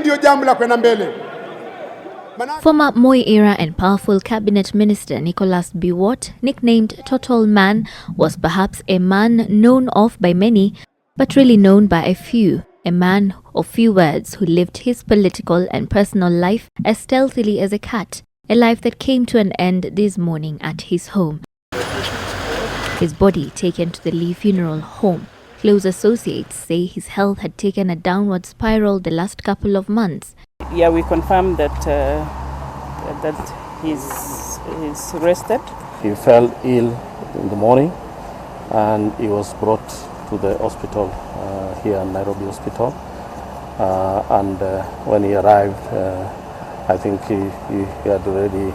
ndio jambo la kwenda mbele. Former Moi era and powerful cabinet minister Nicholas Biwott, nicknamed Total Man, was perhaps a man known of by many, but really known by a few. A man of few words who lived his political and personal life as stealthily as a cat, a life that came to an end this morning at his home. His body taken to the Lee funeral home. Close associates say his health had taken a downward spiral the last couple of months. Yeah, we confirmed that he's rested. He fell ill in the morning and he was brought to the hospital here in Nairobi Hospital. And when he arrived, I think he had already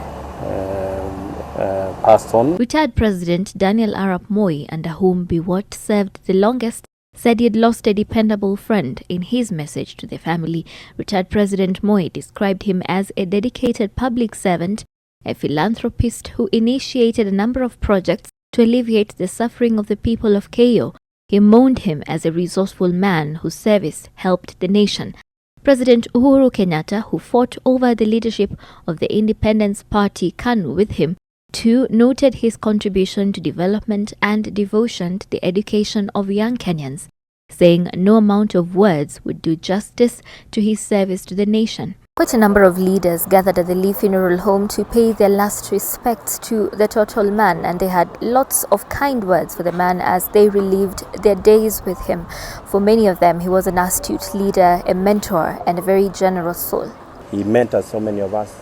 passed on. Retired President Daniel Arap Moi, under whom Biwott served the longest, said he had lost a dependable friend. In his message to the family, retired President Moi described him as a dedicated public servant, a philanthropist who initiated a number of projects to alleviate the suffering of the people of Kenya. He mourned him as a resourceful man whose service helped the nation. President Uhuru Kenyatta, who fought over the leadership of the Independence Party KANU with him, too noted his contribution to development and devotion to the education of young Kenyans, saying no amount of words would do justice to his service to the nation. Quite a number of leaders gathered at the Lee funeral home to pay their last respects to the Total Man, and they had lots of kind words for the man as they relived their days with him. For many of them, he was an astute leader, a mentor, and a very generous soul. He mentored so many of us,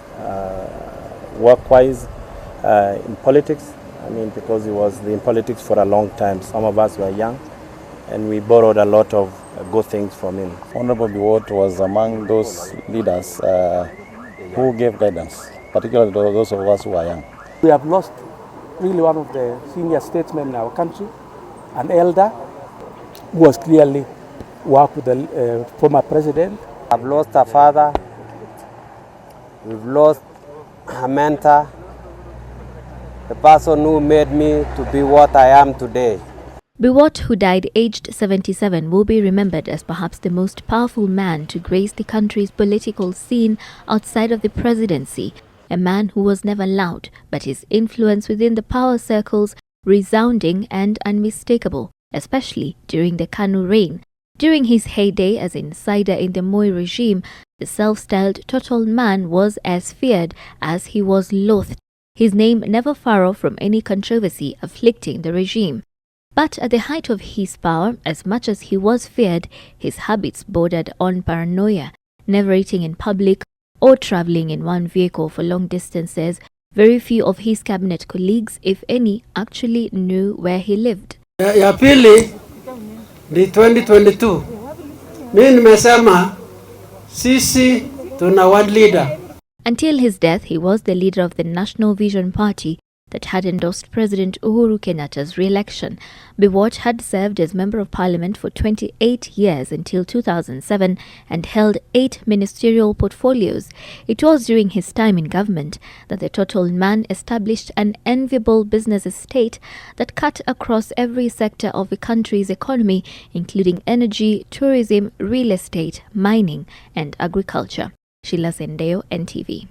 work-wise, in politics. I mean, because he was in politics for a long time. Some of us were young, and we borrowed a lot of good things from him. Honorable Biwott was among those leaders who gave guidance, particularly those of us who are young. We have lost really one of the senior statesmen in our country, an elder who was clearly worked with the former president. I've lost a father, we've lost a mentor, the person who made me to be what I am today. Biwott, who died aged 77, will be remembered as perhaps the most powerful man to grace the country's political scene outside of the presidency. A man who was never loud, but his influence within the power circles resounding and unmistakable, especially during the KANU reign. During his heyday as insider in the Moi regime, the self-styled Total Man was as feared as he was loathed. His name never far off from any controversy afflicting the regime. But at the height of his power, as much as he was feared, his habits bordered on paranoia, never eating in public or traveling in one vehicle for long distances. Very few of his cabinet colleagues, if any, actually knew where he lived. Ya pili ni 2022. Mimi nimesema sisi tuna one leader. Until his death, he was the leader of the National Vision Party that had endorsed President Uhuru Kenyatta's re-election. Biwott had served as Member of Parliament for 28 years until 2007 and held 8 ministerial portfolios. It was during his time in government that the Total Man established an enviable business estate that cut across every sector of the country's economy, including energy, tourism, real estate, mining, and agriculture. Sheila Sendeyo, NTV.